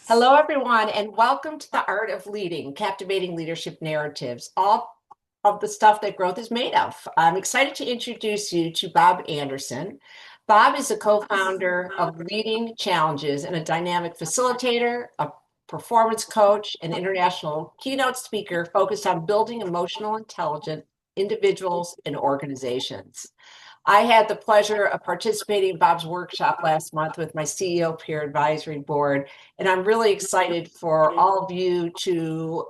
Hello, everyone, and welcome to the Art of Leading, Captivating Leadership Narratives, all of the stuff that growth is made of. I'm excited to introduce you to Bob Anderson. Bob is a co-founder of Leading Challenges and a dynamic facilitator, a performance coach, and international keynote speaker focused on building emotional intelligent individuals and organizations. I had the pleasure of participating in Bob's workshop last month with my CEO Peer Advisory Board, and I'm really excited for all of you to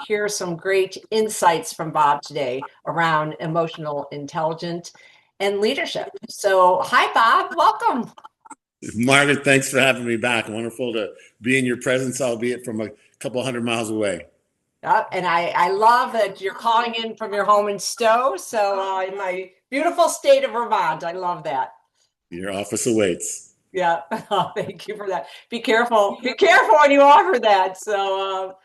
hear some great insights from Bob today around emotional intelligence and leadership. So, hi, Bob. Welcome. Margaret, thanks for having me back. Wonderful to be in your presence, albeit from a couple hundred miles away. And I love that you're calling in from your home in Stowe. So, in my beautiful state of Vermont, I love that. Your office awaits. Yeah. Oh, thank you for that. Be careful. Be careful when you offer that. So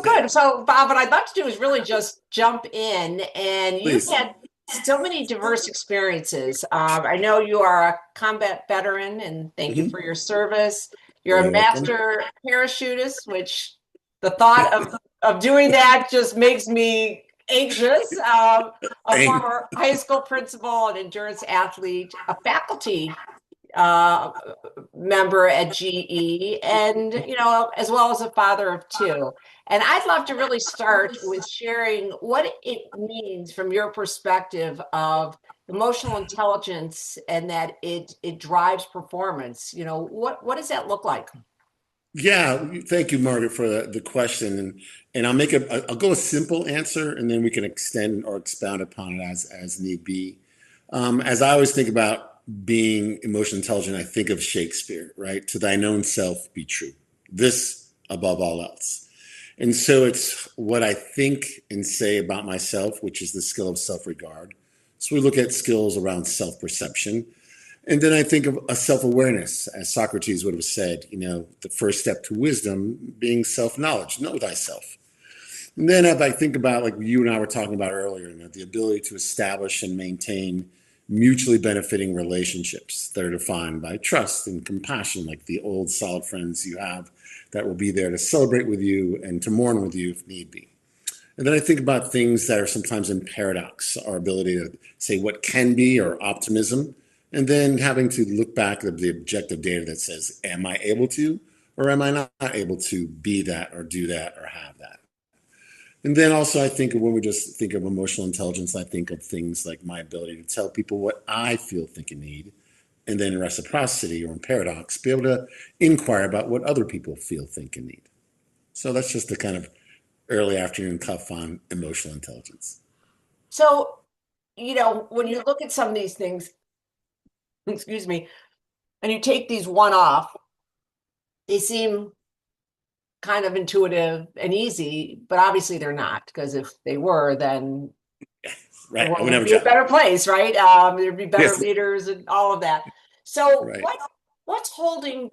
good. So Bob, what I'd love to do is really just jump in, and you've Please. had so many diverse experiences. I know you are a combat veteran, and thank you Hmm. for your service. You're a Very welcome. master parachutist, which the thought of doing that just makes me anxious. A Thank- former high school principal, an endurance athlete, a faculty uh, member at GE, and as well as a father of two. And I'd love to really start with sharing what it means from your perspective of emotional intelligence and that it drives performance. What does that look like? Yeah, thank you, Margaret, for the question. And I'll go a simple answer, and then we can extend or expound upon it as need be. As I always think about being emotionally intelligent, I think of Shakespeare, right? To thine own self be true. This above all else. And so it's what I think and say about myself, which is the skill of self regard. So we look at skills around self perception. And then I think of a self awareness, as Socrates would have said, the first step to wisdom being self knowledge, know thyself. And then if I think about, like you and I were talking about earlier, the ability to establish and maintain mutually benefiting relationships that are defined by trust and compassion, like the old solid friends you have that will be there to celebrate with you and to mourn with you if need be. And then I think about things that are sometimes in paradox, our ability to say what can be or optimism, and then having to look back at the objective data that says, am I able to, or am I not able to be that or do that or have that? And then also, I think of when we just think of emotional intelligence, I think of things like my ability to tell people what I feel, think, and need. And then reciprocity or in paradox, be able to inquire about what other people feel, think, and need. So that's just the kind of early afternoon cuff on emotional intelligence. So, when you look at some of these things, excuse me, and you take these one off, they seem kind of intuitive and easy, but obviously they're not, because if they were, then the Right. I world would would never be a try. better place, right? There'd be better Yes. leaders and all of that. So Right. what's holding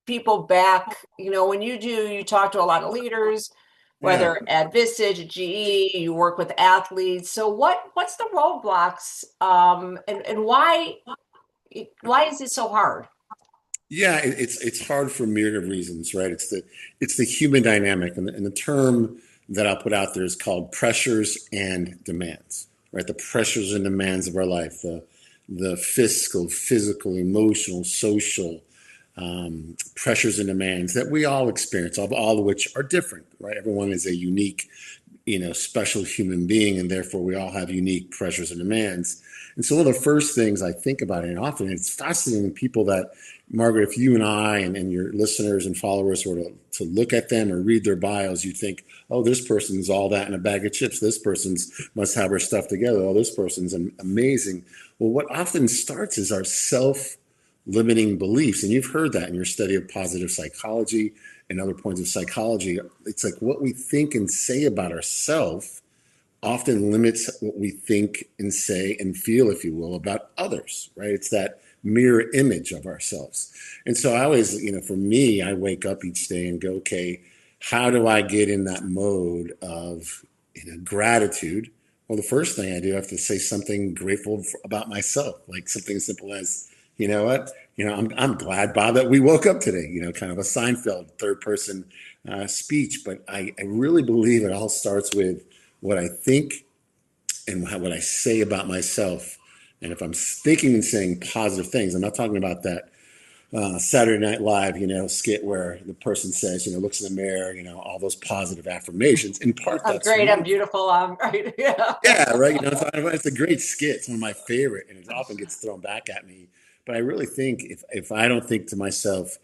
people back? When you talk to a lot of leaders, Yeah. whether at Vistage, at GE, you work with athletes. So what's the roadblocks? And why is it so hard? Yeah. It's hard for a myriad of reasons, right? It's the human dynamic, and the term that I'll put out there is called pressures and demands, right? The pressures and demands of our life, the fiscal, physical, emotional, social pressures and demands that we all experience, all of which are different, right? Everyone is a unique, special human being, and therefore we all have unique pressures and demands. And so one of the first things I think about, and often it's fascinating people that, Margaret, if you and I and your listeners and followers were to look at them or read their bios, you think, oh, this person's all that in a bag of chips. This person's must have her stuff together. Oh, this person's amazing. Well, what often starts is our self-limiting beliefs. And you've heard that in your study of positive psychology and other points of psychology. It's like what we think and say about ourselves often limits what we think and say and feel, if you will, about others, right? It's that mirror image of ourselves. And so I always, for me, I wake up each day and go, okay, how do I get in that mode of, gratitude? Well, the first thing I do, I have to say something grateful about myself, like something as simple as, you know what? I'm glad, Bob, that we woke up today, kind of a Seinfeld third person speech. But I really believe it all starts with what I think and what I say about myself. And if I'm thinking and saying positive things, I'm not talking about that Saturday Night Live, skit where the person says, looks in the mirror, all those positive affirmations. In part, I'm that's great. I'm wonderful. beautiful. I'm right. Yeah. Yeah, right. It's a great skit. It's one of my favorite, and it often gets thrown back at me. But I really think if I don't think to myself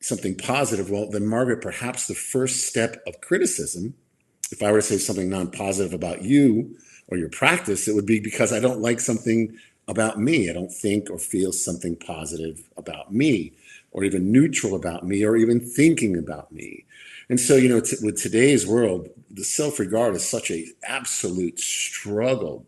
something positive, well, then Margaret, perhaps the first step of criticism, if I were to say something non-positive about you or your practice, it would be because I don't like something about me. I don't think or feel something positive about me, or even neutral about me, or even thinking about me. And so, with today's world, the self-regard is such a absolute struggle.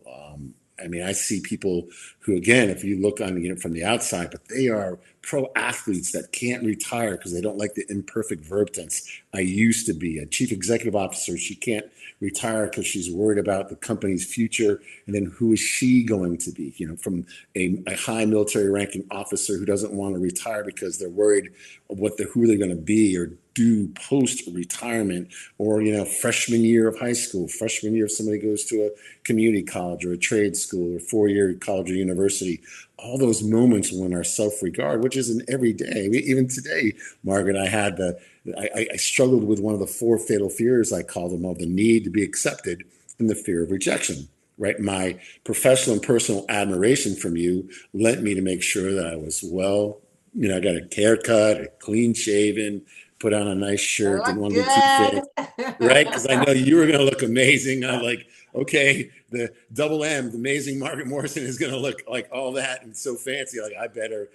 I mean, I see people who, again, if you look on, from the outside, but they are pro athletes that can't retire because they don't like the imperfect verb tense. I used to be a chief executive officer. She can't retire because she's worried about the company's future. And then who is she going to be? From a high military ranking officer who doesn't want to retire because they're worried of who they're going to be or do post retirement, or freshman year of high school, freshman year if somebody goes to a community college or a trade school or 4-year college or university. All those moments when our self-regard, which isn't every day, even today, Margaret, I struggled with one of the 4 fatal fears, I call them, of the need to be accepted and the fear of rejection. Right, my professional and personal admiration from you led me to make sure that I was I got a haircut, a clean shaven, put on a nice I shirt, didn't look want to be too fancy, right? Because I good. know you were going to look amazing. I'm like, okay, the double M, the amazing Margaret Morrison is going to look like all that and so fancy. Like, I better,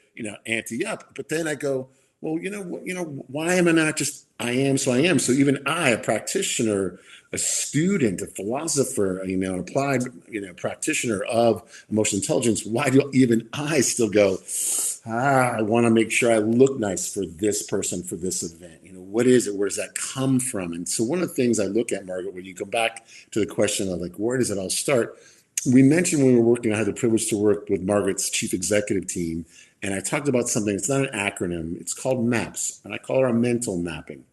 ante up. But then I go, well, why am I not just I am, so I am? So even I, a practitioner, a student, a philosopher, an applied, practitioner of emotional intelligence, why do even I still go, I want to make sure I look nice for this person, for this event? What is it? Where does that come from? And so one of the things I look at, Margaret, when you go back to the question of like, where does it all start? We mentioned when we were working, I had the privilege to work with Margaret's chief executive team. And I talked about something, it's not an acronym, it's called MAPS. And I call it our mental mapping.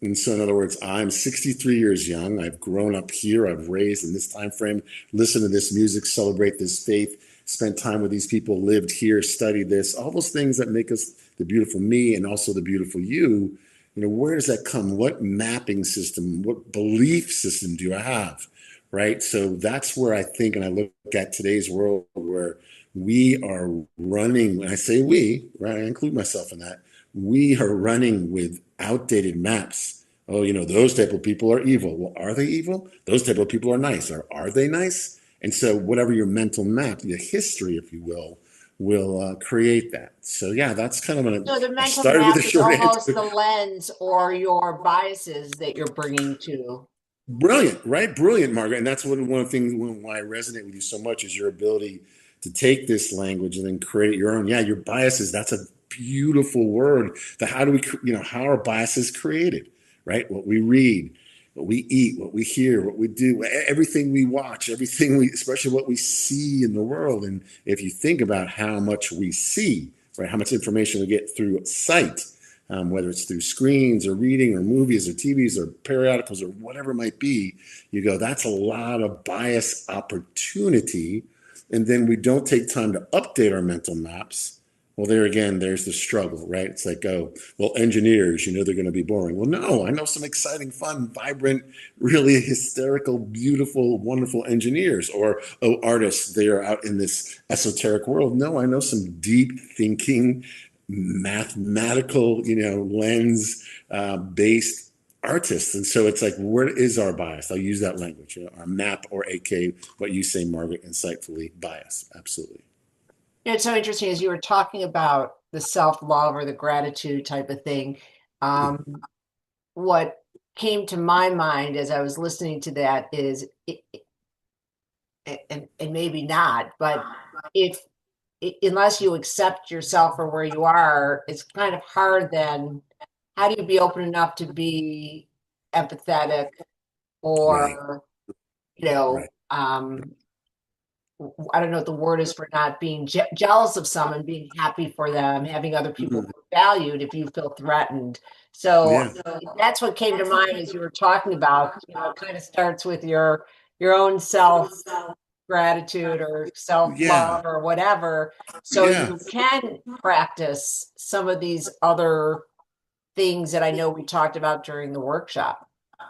And so, in other words, I'm 63 years young. I've grown up here. I've raised in this time frame, listened to this music, celebrate this faith, spent time with these people, lived here, studied this, all those things that make us the beautiful me and also the beautiful you. Where does that come? What mapping system, what belief system do I have? Right. So that's where I think, and I look at today's world where we are running, when I say we, right, I include myself in that, we are running with outdated maps. Oh, those type of people are evil. Well, are they evil? Those type of people are nice. Or are they nice? And so whatever your mental map, the history, if you will create that. So yeah, that's kind of So the I mental started with a map is short almost answer. the lens or your biases that you're bringing to. Brilliant, right? Brilliant, Margaret. And that's one of the things why I resonate with you so much is your ability to take this language and then create your own. Yeah, your biases, that's a beautiful word. How do we, how are biases created, right? What we read, what we eat, what we hear, what we do, everything we watch, everything especially what we see in the world. And if you think about how much we see, right, how much information we get through sight, whether it's through screens or reading or movies or TVs or periodicals or whatever it might be, you go, that's a lot of bias opportunity. And then we don't take time to update our mental maps. Well, there again, there's the struggle, right? It's like, oh, well, engineers, they're going to be boring. Well, no, I know some exciting, fun, vibrant, really hysterical, beautiful, wonderful engineers. Or, oh, artists, they are out in this esoteric world. No, I know some deep thinking, mathematical, lens based artists. And so it's like, where is our bias? I'll use that language, our map, or AK, what you say, Margaret, insightfully, bias. Absolutely. It's so interesting as you were talking about the self-love or the gratitude type of thing. Um, what came to my mind as I was listening to that is, and maybe not, but if unless you accept yourself for where you are, it's kind of hard then. How do you be open enough to be empathetic Right, or, right. I don't know what the word is for not being jealous of someone, being happy for them, having other people Mm, feel valued if you feel threatened. So yeah, that's what came to mind as you were talking about. It kind of starts with your own self gratitude or self yeah, love or whatever, so yeah. you can practice some of these other things that I know we talked about during the workshop.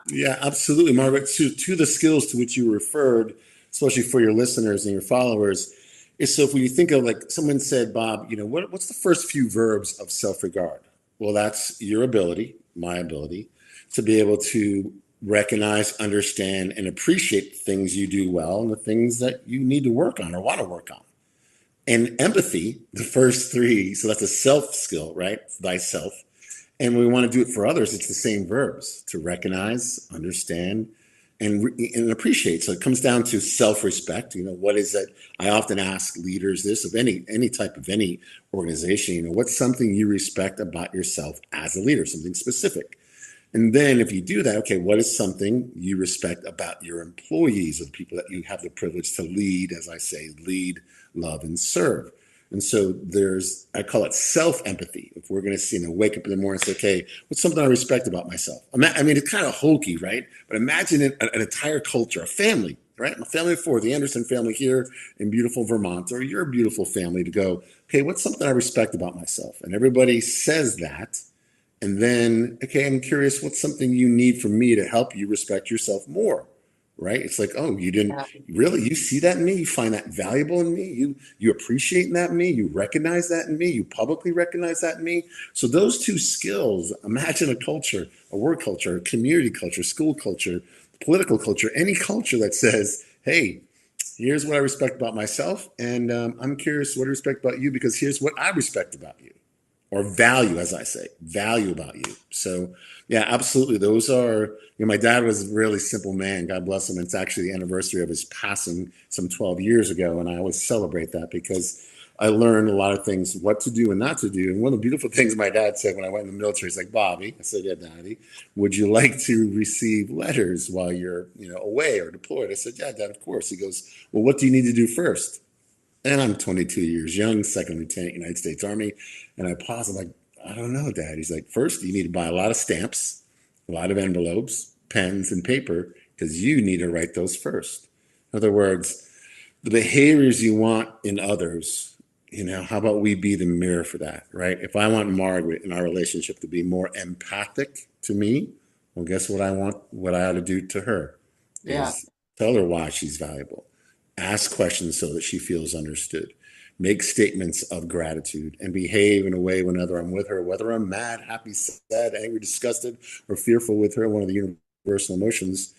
Yeah, absolutely, Margaret. To the skills to which you referred, especially for your listeners and your followers, is so if when you think of like someone said, Bob, what's the first few verbs of self-regard? Well, that's your ability, my ability, to be able to recognize, understand, and appreciate the things you do well and the things that you need to work on or want to work on. And empathy, the first three, so that's a self skill, right? Thyself. And when we want to do it for others, it's the same verbs to recognize, understand, and appreciate. So it comes down to self-respect. What is it? I often ask leaders this of any type of any organization. What's something you respect about yourself as a leader? Something specific. And then if you do that, okay, what is something you respect about your employees or the people that you have the privilege to lead, as I say, lead, love, and serve? And so I call it self-empathy. If we're going to wake up in the morning and say, okay, what's something I respect about myself? I mean, it's kind of hokey, right? But imagine an entire culture, a family, right? A family of four, the Anderson family here in beautiful Vermont, or your beautiful family to go, okay, what's something I respect about myself? And everybody says that. And then, okay, I'm curious, what's something you need from me to help you respect yourself more? Right? It's like, oh, you didn't Yeah. really, you see that in me, you find that valuable in me, you appreciate that in me, you recognize that in me, you publicly recognize that in me. So those two skills, imagine a culture, a work culture, a community culture, school culture, political culture, any culture that says, hey, here's what I respect about myself, and I'm curious what I respect about you because here's what I respect about you or value, as I say, value about you. So, yeah, absolutely. Those are, my dad was a really simple man. God bless him. It's actually the anniversary of his passing some 12 years ago. And I always celebrate that because I learned a lot of things, what to do and not to do. And one of the beautiful things my dad said when I went in the military, he's like, Bobby, I said, yeah, Daddy, would you like to receive letters while you're, away or deployed? I said, yeah, Dad, of course. He goes, well, what do you need to do first? And I'm 22 years young, second lieutenant, United States Army. And I pause. I'm like, I don't know, Dad. He's like, first, you need to buy a lot of stamps, a lot of envelopes, pens, and paper, because you need to write those first. In other words, the behaviors you want in others, how about we be the mirror for that, right? If I want Margaret in our relationship to be more empathic to me, well, guess what I want, what I ought to do to her Yeah. is tell her why she's valuable, ask questions so that she feels understood, make statements of gratitude, and behave in a way whenever I'm with her, whether I'm mad, happy, sad, angry, disgusted, or fearful with her, one of the universal emotions,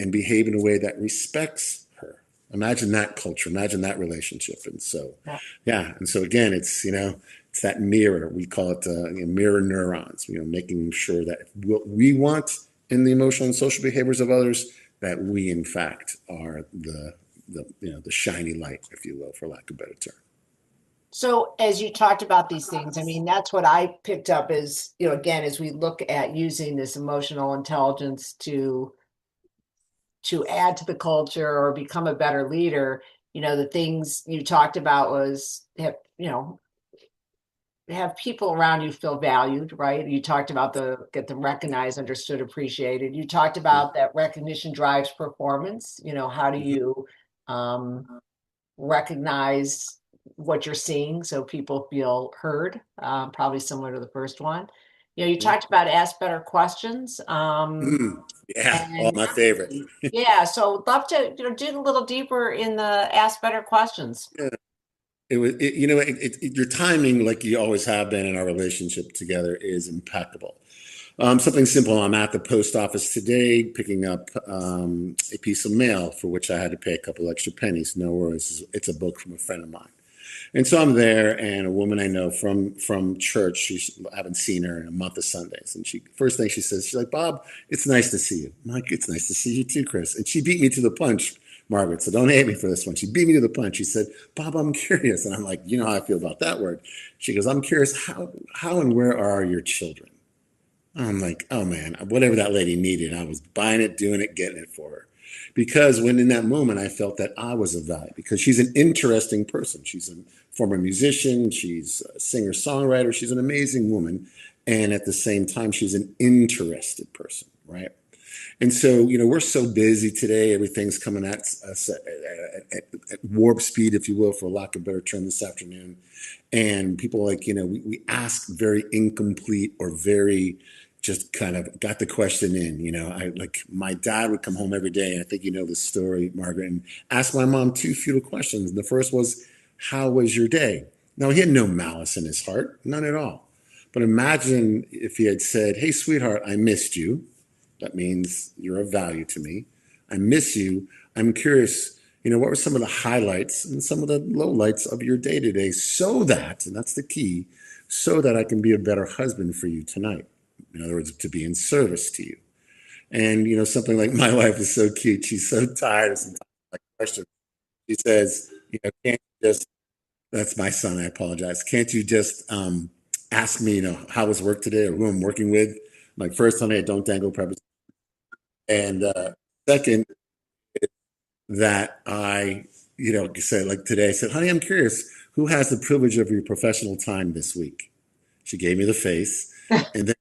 and behave in a way that respects her. Imagine that culture, imagine that relationship. And so, Yeah. yeah. And so again, it's that mirror. We call it mirror neurons, making sure that what we want in the emotional and social behaviors of others, that we in fact are the shiny light, if you will, for lack of a better term. So as you talked about these things, I mean, that's what I picked up as, again, as we look at using this emotional intelligence to add to the culture or become a better leader, the things you talked about was have people around you feel valued, right? You talked about get them recognized, understood, appreciated. You talked about that recognition drives performance. How do Mhm. you um, recognize what you're seeing so people feel heard? Probably similar to the first one. You Yeah. talked about ask better questions. Yeah. Oh, And my favorite. yeah, so would love to, dig a little deeper in the ask better questions. Yeah. It was, your timing, like you always have been in our relationship together, is impeccable. Something simple. I'm at the post office today picking up a piece of mail for which I had to pay a couple extra pennies. No worries. It's a book from a friend of mine. And so I'm there, and a woman I know from church. I haven't seen her in a month of Sundays, and first thing she says, she's like, "Bob, it's nice to see you." I'm like, "It's nice to see you too, Chris." And she beat me to the punch, Margaret. So don't hate me for this one. She beat me to the punch. She said, "Bob, I'm curious," and I'm like, "You know how I feel about that word." She goes, "I'm curious. How and where are your children?" I'm like, "Oh man, whatever that lady needed, I was buying it, doing it, getting it for her." because when in that moment I felt that I was of value because she's an interesting person. She's a former musician, she's a singer-songwriter, she's an amazing woman. And at the same time, she's an interested person, right? And so, we're so busy today. Everything's coming at us at warp speed, if you will, for lack of a better term, this afternoon. And people like, we ask very incomplete or very just kind of got the question in. I like my dad would come home every day. And I think you know this story, Margaret, and ask my mom two futile questions. And the first was, how was your day? Now, he had no malice in his heart, none at all. But imagine if he had said, hey, sweetheart, I missed you. That means you're of value to me. I miss you. I'm curious, what were some of the highlights and some of the lowlights of your day today so that, and that's the key, so that I can be a better husband for you tonight. In other words, to be in service to you. And, something like my wife is so cute. She's so tired of some questions. She says, can't you just, that's my son, I apologize. Can't you just ask me, how was work today or who I'm working with? Like, first, honey, I don't dangle prepositions. And second, that I, said, like today, I said, honey, I'm curious, who has the privilege of your professional time this week? She gave me the face. And then,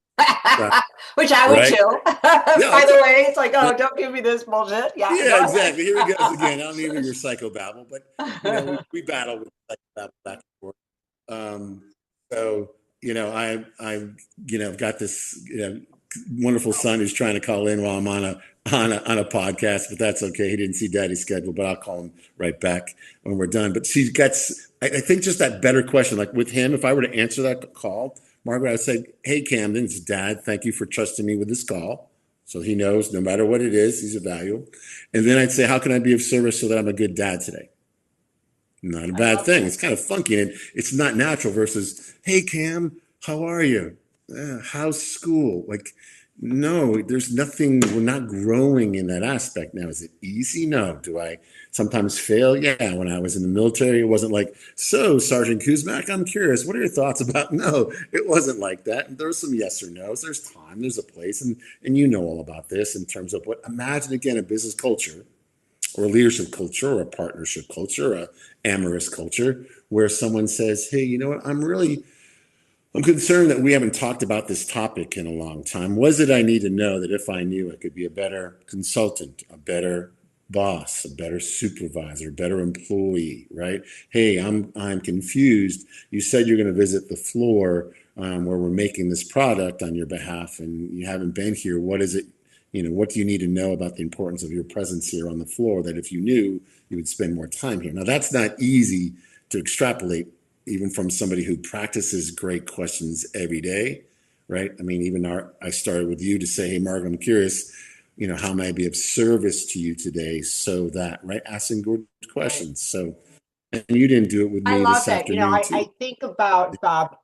which I would right? too. Yeah, By the way, it's like, oh, don't give me this bullshit. Yeah, yeah, exactly. Here he goes again. I don't need your psychobabble, but we battle with psychobabble back and forth. So I've got this wonderful son who's trying to call in while I'm on a podcast, but that's okay. He didn't see Daddy's schedule, but I'll call him right back when we're done. But she gets, I think, just that better question. Like with him, if I were to answer that call, Margaret, I would say, hey, Camden, it's Dad. Thank you for trusting me with this call. So he knows no matter what it is, he's a value. And then I'd say, how can I be of service so that I'm a good dad today? Not a bad thing. It's kind of funky and it's not natural versus, hey, Cam, how are you? How's school? Like, no, there's nothing, we're not growing in that aspect. Now, is it easy? No. Do I sometimes fail? Yeah. When I was in the military, it wasn't like, so Sergeant Kuzmak, I'm curious, what are your thoughts about? No, it wasn't like that. There was some yes or no's. There's time, there's a place. And you know all about this in terms of what, imagine again, a business culture or a leadership culture or a partnership culture, or a amorous culture where someone says, hey, you know what, I'm concerned that we haven't talked about this topic in a long time. Was it I need to know that if I knew I could be a better consultant, a better boss, a better supervisor, a better employee, right? Hey, I'm confused. You said you're going to visit the floor where we're making this product on your behalf and you haven't been here. What is it? What do you need to know about the importance of your presence here on the floor that if you knew, you would spend more time here? Now, that's not easy to extrapolate even from somebody who practices great questions every day, right? I mean, I started with you to say, hey, Margaret, I'm curious, how may I be of service to you today so that, right? Asking good questions. So, and you didn't do it with I me love this that. afternoon too. I think about, Bob,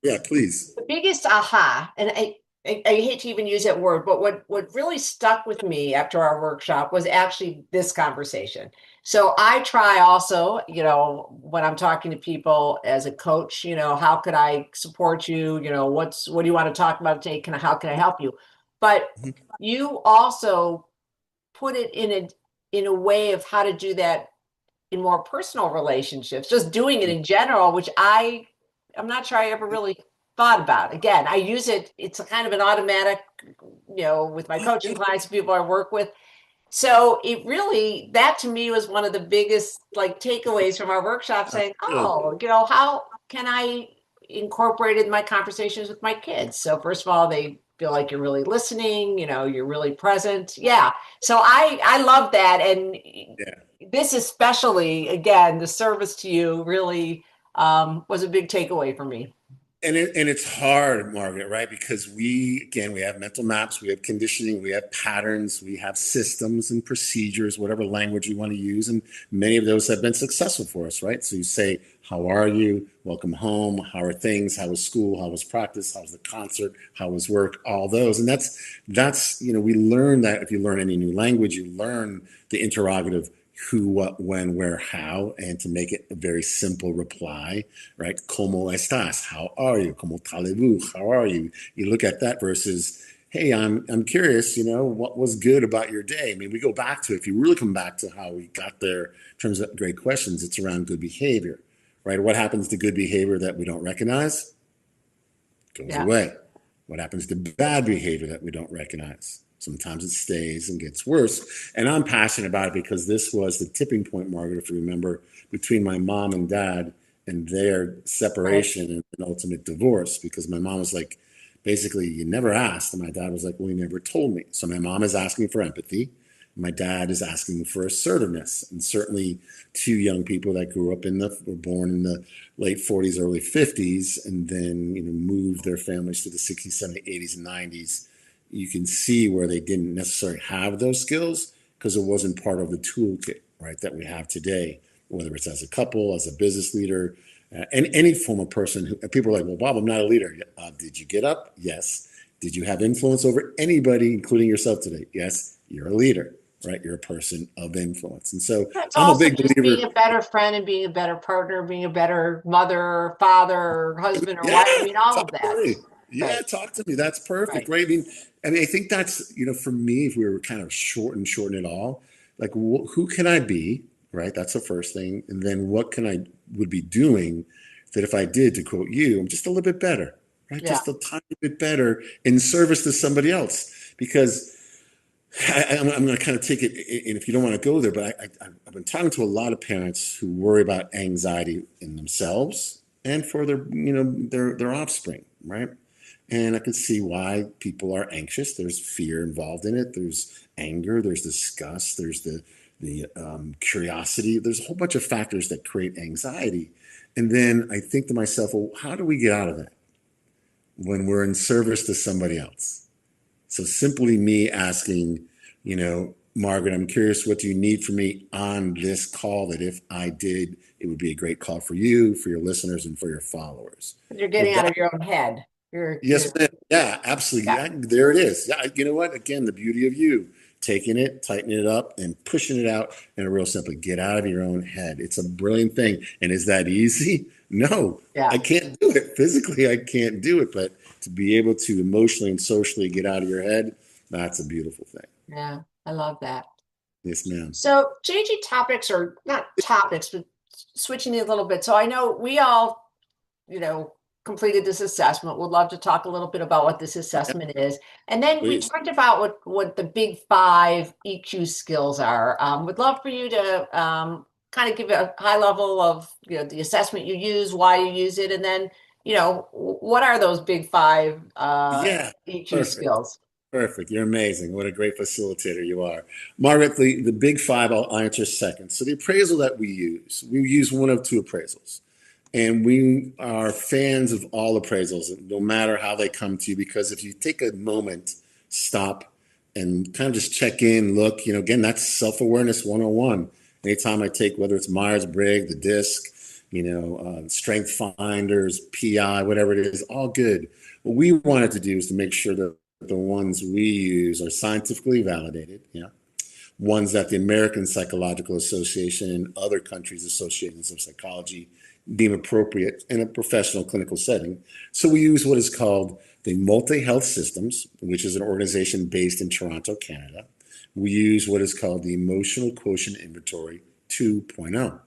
Yeah, please. the biggest aha, and I hate to even use that word, but what really stuck with me after our workshop was actually this conversation. So I try also, when I'm talking to people as a coach, how could I support you? What do you want to talk about today? How can I help you? But you also put it in a way of how to do that in more personal relationships, just doing it in general, which I'm not sure I ever really thought about. Again, I use it, it's a kind of an automatic, with my coaching clients, people I work with. So it really, that to me was one of the biggest like takeaways from our workshop saying, oh, how can I incorporate it in my conversations with my kids? So first of all, they feel like you're really listening, you're really present. Yeah. So I love that. And this especially, again, the service to you really was a big takeaway for me. And it's hard, Margaret, right? Because we have mental maps, we have conditioning, we have patterns, we have systems and procedures, whatever language you want to use. And many of those have been successful for us, right? So you say, how are you? Welcome home. How are things? How was school? How was practice? How was the concert? How was work? All those. And that's, we learn that if you learn any new language, you learn the interrogative who, what, when, where, how, and to make it a very simple reply, right? ¿Cómo estás? How are you? ¿Cómo allez-vous? How are you? You look at that versus, hey, I'm curious, what was good about your day? I mean, we go back to, if you really come back to how we got there in terms of great questions, it's around good behavior, right? What happens to good behavior that we don't recognize? Goes Yeah. away. What happens to bad behavior that we don't recognize? Sometimes it stays and gets worse. And I'm passionate about it because this was the tipping point, Margaret, if you remember, between my mom and dad and their Right. separation and an ultimate divorce. Because my mom was like, basically, you never asked. And my dad was like, well, you never told me. So my mom is asking for empathy. My dad is asking for assertiveness. And certainly, two young people that were born in the late 40s, early 50s, and then moved their families to the 60s, 70s, 80s, and 90s. You can see where they didn't necessarily have those skills because it wasn't part of the toolkit, right, that we have today, whether it's as a couple, as a business leader, and any form of person. People are like, well, Bob, I'm not a leader. Did you get up? Yes. Did you have influence over anybody, including yourself today? Yes, you're a leader, right? You're a person of influence. And so It's I'm a also big just being believer. a better friend and being a better partner, being a better mother, father, husband, or wife. I Yeah, mean, all talk of that. to me. Yeah, Right. talk to me. That's perfect, Right. right? I mean, I think that's, for me, if we were kind of shorten it all, like who can I be, right? That's the first thing. And then what can I would be doing that if I did, to quote you, I'm just a little bit better, right? Yeah. Just a tiny bit better in service to somebody else. Because I'm going to kind of take it, and if you don't want to go there, but I've been talking to a lot of parents who worry about anxiety in themselves and for their offspring, right? And I can see why people are anxious. There's fear involved in it. There's anger. There's disgust. There's the curiosity. There's a whole bunch of factors that create anxiety. And then I think to myself, well, how do we get out of that when we're in service to somebody else? So simply me asking, Margaret, I'm curious, what do you need from me on this call that if I did, it would be a great call for you, for your listeners, and for your followers. You're Well, getting out of your own head. You're, yes, ma'am. Yeah, absolutely. yeah. Yeah, there it is. Yeah, you know what? Again, the beauty of you taking it, tightening it up, and pushing it out in a real simple get out of your own head. It's a brilliant thing. And is that easy? No, Yeah. I can't do it. Physically, I can't do it. But to be able to emotionally and socially get out of your head, that's a beautiful thing. Yeah. I love that. Yes, ma'am. So changing topics or not topics, but switching it a little bit. So I know we all, you know, completed this assessment. Would love to talk a little bit about what this Yeah, assessment is. And then we please. talked about what the big five EQ skills are. Would love for you to kind of give a high level of, the assessment you use, why you use it, and then, what are those big five Yeah, EQ perfect. skills? Perfect. You're amazing. What a great facilitator you are. Margaret, the big five, I'll answer second. So the appraisal that we use one of two appraisals. And we are fans of all appraisals, no matter how they come to you, because if you take a moment, stop, and kind of just check in, look, again, that's self-awareness 101. Anytime I take, whether it's Myers-Briggs, the DISC, Strength Finders, PI, whatever it is, all good. What we wanted to do is to make sure that the ones we use are scientifically validated, yeah, ones that the American Psychological Association and other countries' associations of psychology deem appropriate in a professional clinical setting. So we use what is called the Multi Health Systems, which is an organization based in Toronto, Canada. We use what is called the Emotional Quotient Inventory 2.0.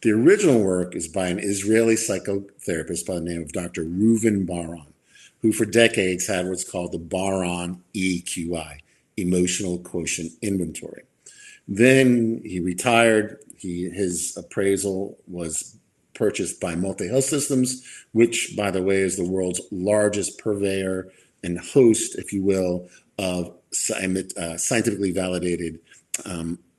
The original work is by an Israeli psychotherapist by the name of Dr. Reuven Bar-On, who for decades had what's called the Bar-On EQI, Emotional Quotient Inventory. Then he retired. His appraisal was purchased by Multi Health Systems, which, by the way, is the world's largest purveyor and host, if you will, of scientifically validated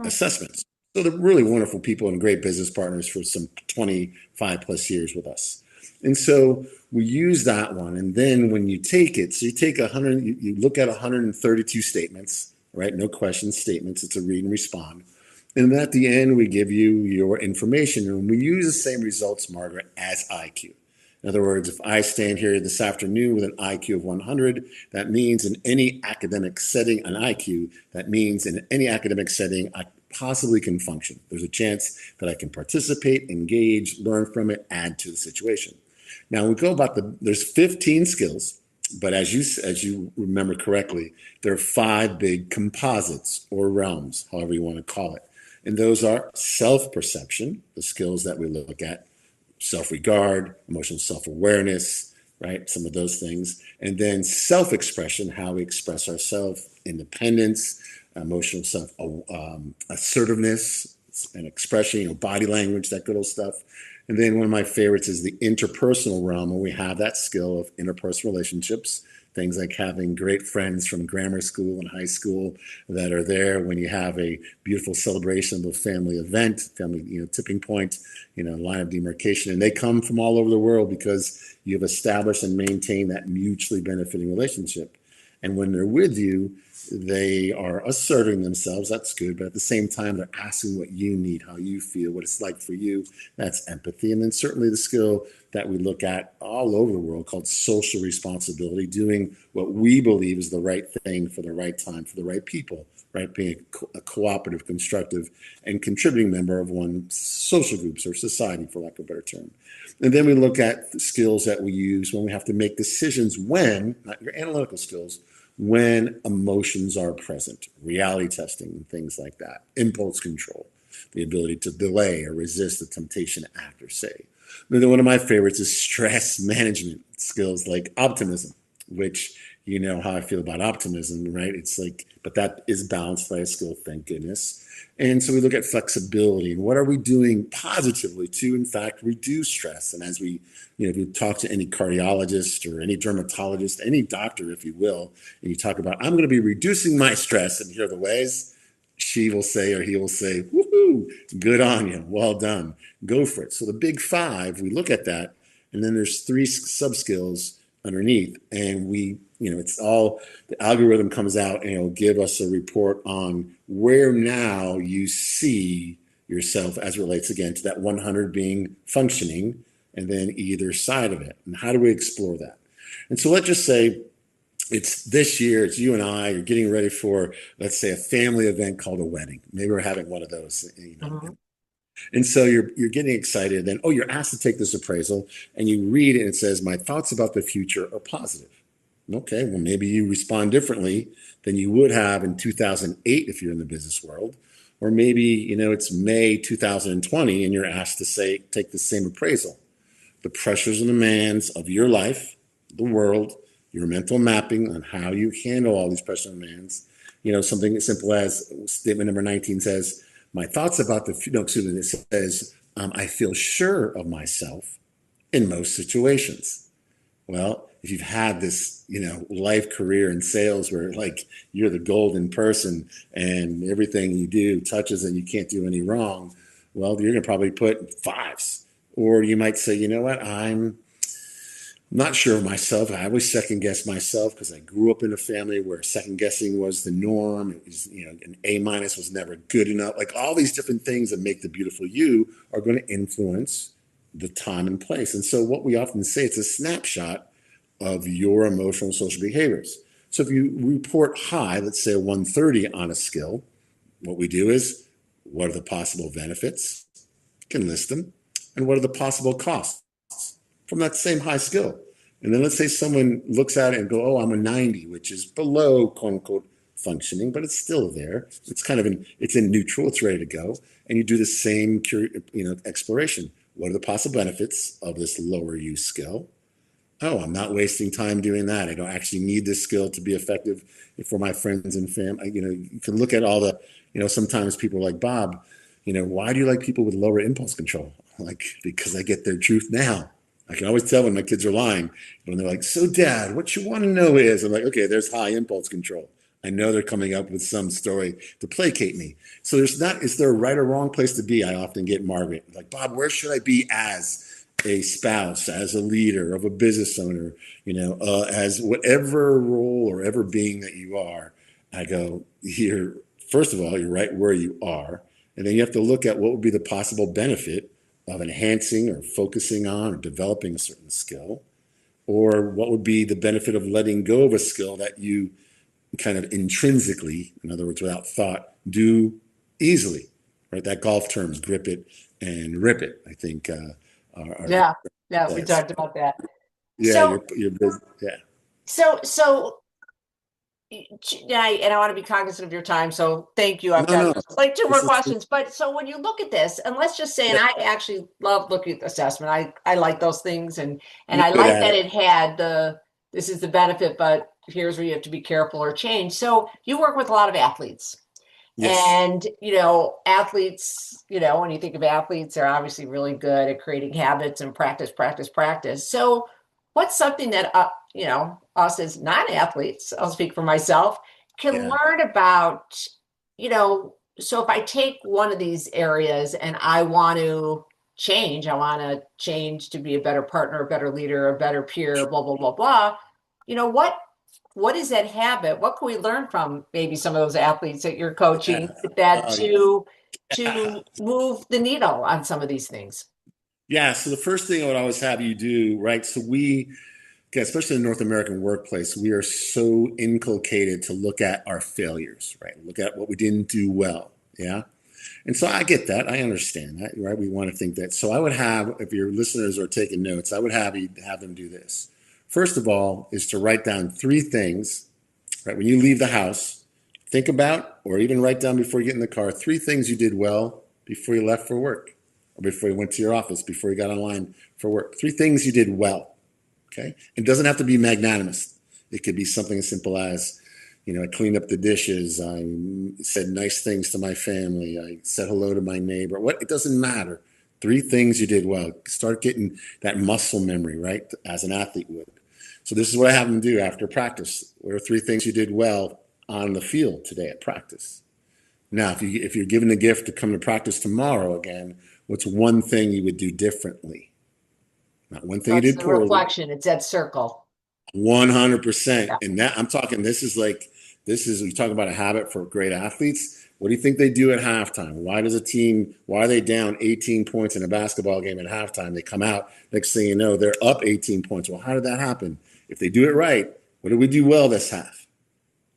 assessments. So they're really wonderful people and great business partners for some 25 plus years with us. And so we use that one. And then when you take it, so you take 100, you look at 132 statements, right? No questions, statements. It's a read and respond. And at the end, we give you your information. And we use the same results, Margaret, as IQ. In other words, if I stand here this afternoon with an IQ of 100, that means in any academic setting, an IQ, that means in any academic setting, I possibly can function. There's a chance that I can participate, engage, learn from it, add to the situation. Now we go about there's 15 skills, But as you remember correctly, there are five big composites or realms, however you want to call it. And those are self-perception, the skills that we look at, self-regard, emotional self-awareness, right? Some of those things. And then self-expression, how we express ourselves, independence, emotional self assertiveness and expression, body language, that good old stuff. And then one of my favorites is the interpersonal realm, where we have that skill of interpersonal relationships, things like having great friends from grammar school and high school that are there when you have a beautiful celebration of a family event, family, tipping point, line of demarcation. And they come from all over the world because you've established and maintained that mutually benefiting relationship. And when they're with you, they are asserting themselves. That's good. But at the same time, they're asking what you need, how you feel, what it's like for you. That's empathy. And then certainly the skill that we look at all over the world called social responsibility, doing what we believe is the right thing for the right time, for the right people, right? Being a cooperative, constructive, and contributing member of one's social groups or society, for lack of a better term. And then we look at the skills that we use when we have to make decisions when, not your analytical skills, when emotions are present, reality testing, and things like that, impulse control, the ability to delay or resist the temptation to act or say. And then one of my favorites is stress management skills like optimism, which you know how I feel about optimism, right? It's like, but that is balanced by a skill, thank goodness. And so we look at flexibility and what are we doing positively to, in fact, reduce stress. And as we, if you talk to any cardiologist or any dermatologist, any doctor, if you will, and you talk about, I'm going to be reducing my stress, and here are the ways, she will say or he will say, woohoo, good on you, well done, go for it. So the big five, we look at that, and then there's three sub skills underneath, and we, it's all, the algorithm comes out and it'll give us a report on where now you see yourself as it relates again to that 100 being functioning, and then either side of it. And how do we explore that? And so let's just say it's this year, it's you and I, you're getting ready for, let's say, a family event called a wedding. Maybe we're having one of those, Mhm. And so you're getting excited. Then, oh, you're asked to take this appraisal, and you read it, and it says, my thoughts about the future are positive. Okay, well, maybe you respond differently than you would have in 2008 if you're in the business world. Or maybe, it's May 2020, and you're asked to take the same appraisal. The pressures and demands of your life, the world, your mental mapping on how you handle all these pressures and demands. Something as simple as statement number 19 says, my thoughts about it says, I feel sure of myself in most situations. Well, if you've had this, life career in sales where like you're the golden person and everything you do touches and you can't do any wrong, well, you're going to probably put fives. Or you might say, you know what, I'm not sure of myself. I always second guess myself because I grew up in a family where second guessing was the norm. It was, an A minus was never good enough. Like all these different things that make the beautiful you are going to influence the time and place. And so what we often say, it's a snapshot of your emotional and social behaviors. So if you report high, let's say a 130 on a skill, what we do is, what are the possible benefits? You can list them. And what are the possible costs from that same high skill? And then let's say someone looks at it and go, oh, I'm a 90, which is below quote unquote functioning, but it's still there. It's kind of it's in neutral, it's ready to go. And you do the same, exploration. What are the possible benefits of this lower use skill? Oh, I'm not wasting time doing that. I don't actually need this skill to be effective for my friends and family. You can look at all the, sometimes people are like, Bob, why do you like people with lower impulse control? Like, because I get their truth now. I can always tell when my kids are lying. When they're like, so dad, what you want to know is, I'm like, okay, there's high impulse control. I know they're coming up with some story to placate me. So is there a right or wrong place to be? I often get Margaret, like, Bob, where should I be as a spouse, as a leader of a business owner, as whatever role or ever being that you are? I go, here, first of all, you're right where you are. And then you have to look at what would be the possible benefit of enhancing or focusing on or developing a certain skill, or what would be the benefit of letting go of a skill that you kind of intrinsically, in other words, without thought, do easily, right? That golf terms, grip it and rip it, I think Yeah, yeah, we says. talked about that. Yeah, So you're busy. Yeah. So yeah, and I want to be cognizant of your time. So thank you. I've No, got no, just like two more this is questions. But so when you look at this, and let's just say, and yeah, I actually love looking at assessment. I like those things, and you're I good like at that it. it had the this is the benefit, but here's where you have to be careful or change. So you work with a lot of athletes. Yes. And, athletes, when you think of athletes, they're obviously really good at creating habits and practice, practice, practice. So, what's something that, us as non-athletes, I'll speak for myself, can Yeah. learn about, so if I take one of these areas and I want to change to be a better partner, a better leader, a better peer, blah, blah, blah, blah. What is that habit? What can we learn from maybe some of those athletes that you're coaching Yeah. that Uh, to move the needle on some of these things? yeah. So the first thing I would always have you do, right? So okay, especially in the North American workplace, we are so inculcated to look at our failures, right? Look at what we didn't do well. Yeah. And so I get that. I understand that, right? We want to think that. So I would have, if your listeners are taking notes, I would have them do this. First of all, is to write down three things, right? When you leave the house, think about, or even write down before you get in the car, three things you did well before you left for work, or before you went to your office, before you got online for work. Three things you did well. Okay. It doesn't have to be magnanimous. It could be something as simple as, I cleaned up the dishes. I said nice things to my family. I said hello to my neighbor. What? It doesn't matter. Three things you did well. Start getting that muscle memory, right? As an athlete would. So this is what I have them do after practice. What are three things you did well on the field today at practice? Now, if you're given the gift to come to practice tomorrow again, what's one thing you would do differently? Not one thing So you it's did the poorly, reflection, it's that circle. 100%. Yeah. And that I'm talking, you talk about a habit for great athletes. What do you think they do at halftime? Why are they down 18 points in a basketball game at halftime? They come out, next thing you know, they're up 18 points. Well, how did that happen? If they do it right, what did we do well this half?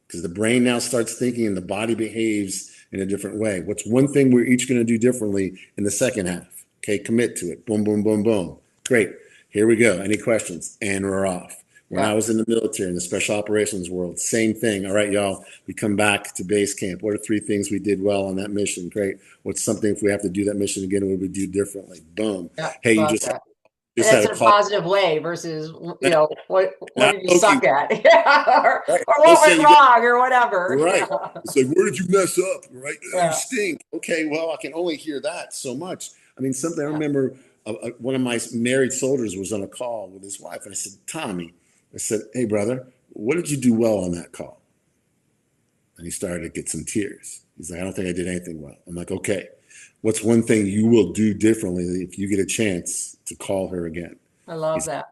Because the brain now starts thinking and the body behaves in a different way. What's one thing we're each going to do differently in the second half? Okay, commit to it. Boom, boom, boom, boom. Great. Here we go. Any questions? And we're off. When I Yeah. was in the military, in the special operations world, same thing. All right, y'all, we come back to base camp. What are three things we did well on that mission? Great. What's something, if we have to do that mission again, what would we do differently? Boom. Yeah. Hey, you Love just that. And just had that's a in a call. positive way versus, what Not did you okay. suck at? Yeah. Right. Or Let's what say went you got wrong or whatever. right. Yeah. It's like, where did you mess up? Right? Oh, you Yeah. stink. Okay, well, I can only hear that so much. I mean, something I Yeah. remember. One of my married soldiers was on a call with his wife, and I said, Tommy, I said, hey, brother, what did you do well on that call? And he started to get some tears. He's like, I don't think I did anything well. I'm like, okay, what's one thing you will do differently if you get a chance to call her again? I love He's that.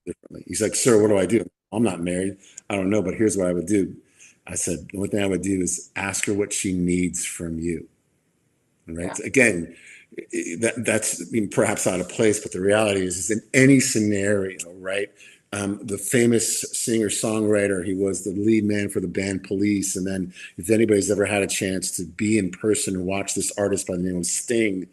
differently. He's like, sir, what do I do? I'm not married. I don't know, but here's what I would do. I said, the only thing I would do is ask her what she needs from you. Right. Yeah. Again, that's, I mean, perhaps out of place, but the reality is in any scenario, right? The famous singer songwriter, he was the lead man for the band Police. And then, if anybody's ever had a chance to be in person and watch this artist by the name of Sting,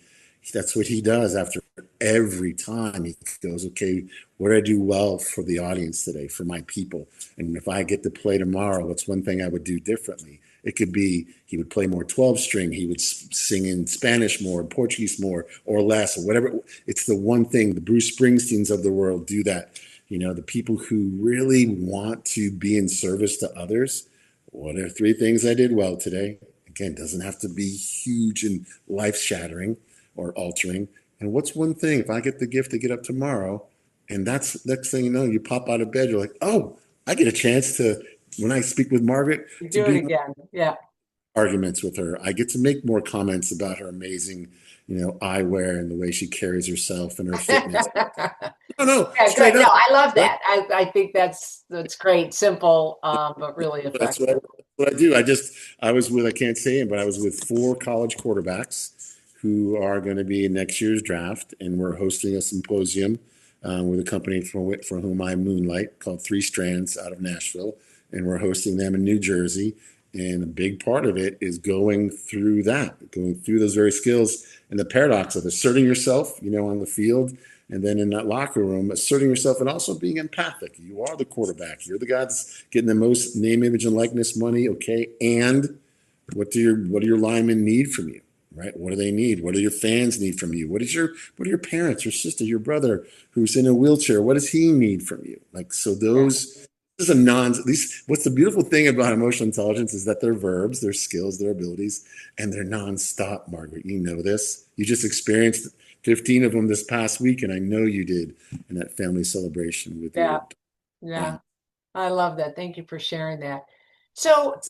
that's what he does after every time. He goes, okay, what did I do well for the audience today, for my people? And if I get to play tomorrow, what's one thing I would do differently? It could be he would play more 12 string, he would sing in Spanish more, Portuguese more, or less, or whatever. It's the one thing the Bruce Springsteens of the world do that. The people who really want to be in service to others. What are three things I did well today? Again, doesn't have to be huge and life shattering or altering. And what's one thing, if I get the gift to get up tomorrow, and that's next thing you know, you pop out of bed, you're like, oh, I get a chance to, when I speak with Margaret, You to do it be again. Yeah. arguments with her. I get to make more comments about her amazing, eyewear and the way she carries herself and her fitness. No, no, Yeah, straight good. No, up, I love right? that. I think that's great, simple, but really That's effective. what I do. I was with, I can't say it, but I was with four college quarterbacks who are going to be in next year's draft, and we're hosting a symposium with a company for whom I moonlight called Three Strands out of Nashville, and we're hosting them in New Jersey. And a big part of it is going through those very skills and the paradox of asserting yourself, on the field, And then in that locker room, asserting yourself and also being empathic. You are the quarterback. You're the guy that's getting the most name, image, and likeness money. Okay. And what do your linemen need from you? Right? What do they need? What do your fans need from you? What do your parents, your sister, your brother who's in a wheelchair? What does he need from you? Like, so Yeah. those this is a non these what's the beautiful thing about emotional intelligence is that they're verbs, they're skills, they're abilities, and they're nonstop, Margaret. You know this. You just experienced 15 of them this past week, and I know you did in that family celebration with Yeah. your Yeah. I love that. Thank you for sharing that. So,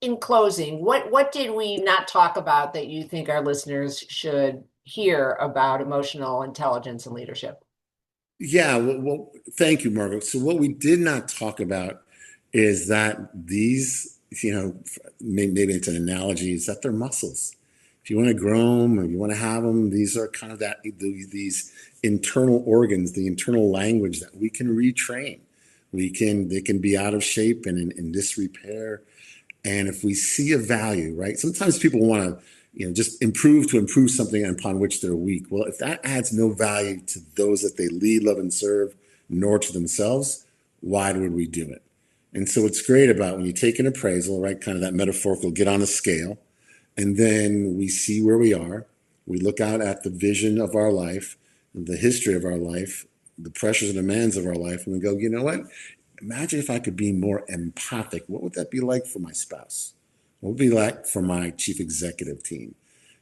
in closing, what did we not talk about that you think our listeners should hear about emotional intelligence and leadership? Yeah, thank you, Margaret. So what we did not talk about is that these, maybe it's an analogy, is that they're muscles. If you want to grow them or you want to have them, these are kind of these internal organs, the internal language that we can retrain. They can be out of shape and in disrepair. And if we see a value, right? Sometimes people want to, just improve something upon which they're weak. Well, if that adds no value to those that they lead, love, and serve, nor to themselves, why would we do it? And so what's great about when you take an appraisal, right, kind of that metaphorical get on a scale, and then we see where we are. We look out at the vision of our life, the history of our life, the pressures and demands of our life, and we go, you know what? Imagine if I could be more empathic. What would that be like for my spouse? What would it be like for my chief executive team?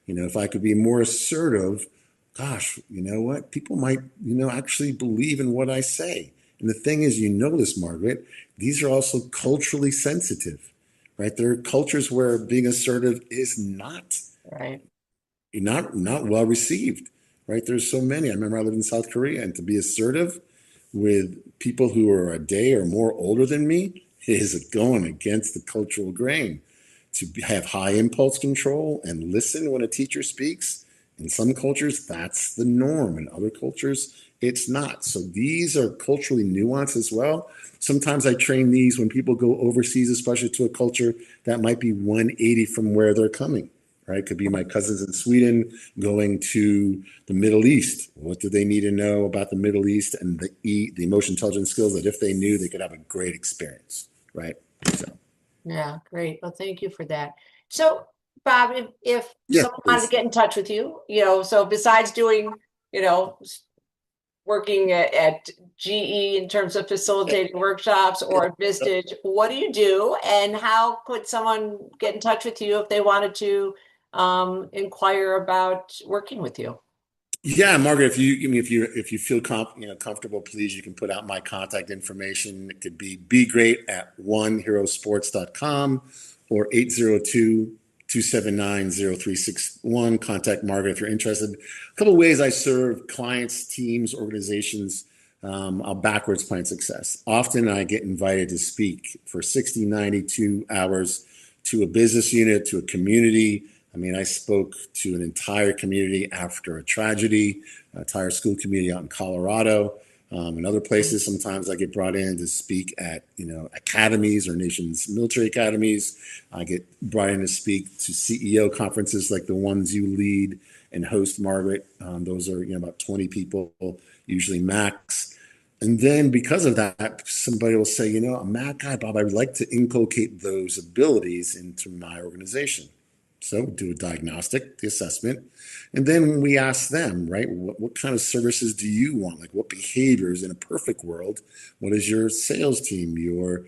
If I could be more assertive, gosh, you know what? People might, actually believe in what I say. And the thing is, this, Margaret, these are also culturally sensitive, right? There are cultures where being assertive is Right. not well received, right? There's so many. I remember I lived in South Korea, and to be assertive with people who are a day or more older than me is going against the cultural grain. To have high impulse control and listen when a teacher speaks, in some cultures, that's the norm. In other cultures, it's not. So these are culturally nuanced as well. Sometimes I train these when people go overseas, especially to a culture that might be 180 from where they're coming, right? Could be my cousins in Sweden going to the Middle East. What do they need to know about the Middle East and the emotional intelligence skills that if they knew, they could have a great experience, right? So, Yeah, great. Well, thank you for that. So, Bob, if yeah, someone wanted to please. get in touch with you, so besides doing, working at GE in terms of facilitating workshops or at Vistage, what do you do, and how could someone get in touch with you if they wanted to inquire about working with you? Yeah, Margaret, if you feel comfortable, please, you can put out my contact information. It could be great at oneherosports.com or 802-279-0361. Contact Margaret if you're interested. A couple of ways I serve clients, teams, organizations. I'll backwards plan success. Often I get invited to speak for 60, 92 hours to a business unit, to a community. I mean, I spoke to an entire community after a tragedy, an entire school community out in Colorado, and other places. Sometimes I get brought in to speak at, academies or nation's military academies. I get brought in to speak to CEO conferences like the ones you lead and host, Margaret. Those are, about 20 people, usually max. And then because of that, somebody will say, I'm that guy, Bob. I would like to inculcate those abilities into my organization. So do a diagnostic, the assessment, and then we ask them, right, what kind of services do you want? Like what behaviors in a perfect world? What is your sales team, your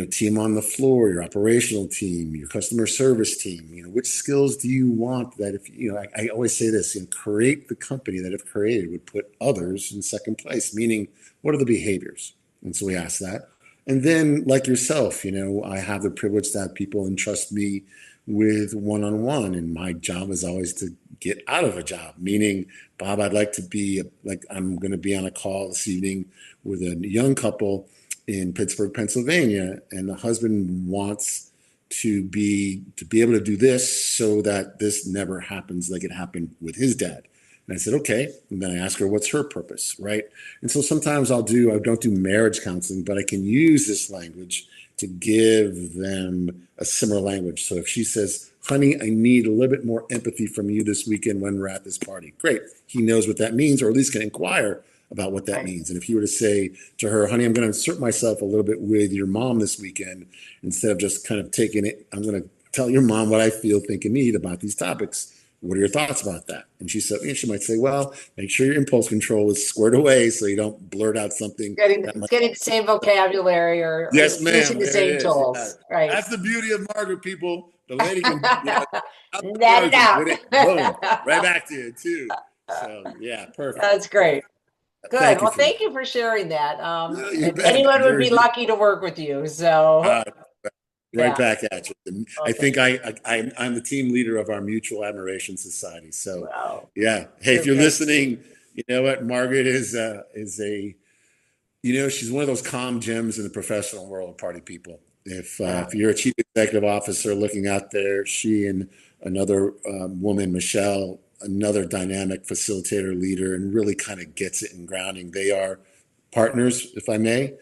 team on the floor, your operational team, your customer service team? Which skills do you want that if, I always say this, create the company that if created would put others in second place, meaning what are the behaviors? And so we ask that. And then like yourself, I have the privilege that people entrust me with one-on-one, and my job is always to get out of a job, meaning, Bob, I'd like to be like, I'm going to be on a call this evening with a young couple in Pittsburgh, Pennsylvania, and the husband wants to be able to do this so that this never happens like it happened with his dad. And I said, okay. And then I ask her, what's her purpose, right? And so sometimes I don't do marriage counseling, but I can use this language to give them a similar language. So if she says honey, I need a little bit more empathy from you this weekend when we're at this party. Great. He knows what that means, or at least can inquire about what that Right. means. And if you were to say to her, honey, I'm going to insert myself a little bit with your mom this weekend, instead of just kind of taking it, I'm going to tell your mom what I feel, think, and need about these topics. What are your thoughts about that? And she might say, well, make sure your impulse control is squared away so you don't blurt out something that might. Getting the same vocabulary or Yes, using ma'am. the There it same is. Yeah. tools. Right. That's the beauty of Margaret, people. The lady can, out the Net it words and out. put it, boom, right back to you too. So yeah, perfect. That's great. Good. Thank you Well, for that. thank you for sharing that. No, you And bet. anyone would be Very, lucky to work with you. So, right yeah. back at you. And I Okay. think I'm the team leader of our Mutual Admiration Society. So Wow. yeah. Hey, if you're Perfect. listening, you know what? Margaret is a, she's one of those calm gems in the professional world of party people. Yeah. If you're a chief executive officer looking out there, she and another woman, Michelle, another dynamic facilitator, leader, and really kind of gets it in grounding. They are partners, if I may.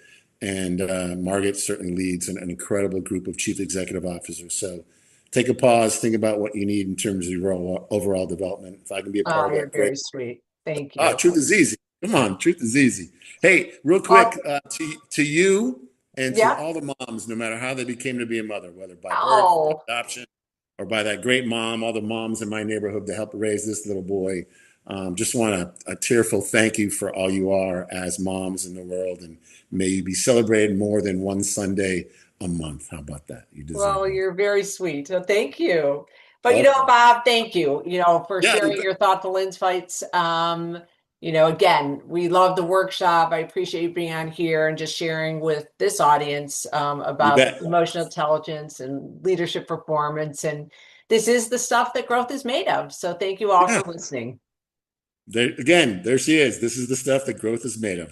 And Margaret certainly leads an incredible group of chief executive officers. So take a pause, think about what you need in terms of your overall development. If I can be a part Oh, of you're that, great. very sweet. Thank Ah, you. truth is easy. Come on, truth is easy. Hey, real quick, Well, to you and to yeah. all the moms, no matter how they became to be a mother, whether by birth, by Oh, adoption, or by that great mom, all the moms in my neighborhood to help raise this little boy. Just want a tearful thank you for all you are as moms in the world, and may you be celebrated more than one Sunday a month. How about that? You deserve well, more. you're very sweet. So thank you. But Welcome. Bob, thank you, for Yeah, you sharing bet. your thoughtful insights. Again, we love the workshop. I appreciate you being on here and just sharing with this audience You about bet. emotional intelligence and leadership performance. And this is the stuff that growth is made of. So thank you all Yeah. for listening. There, again, there she is. This is the stuff that growth is made of.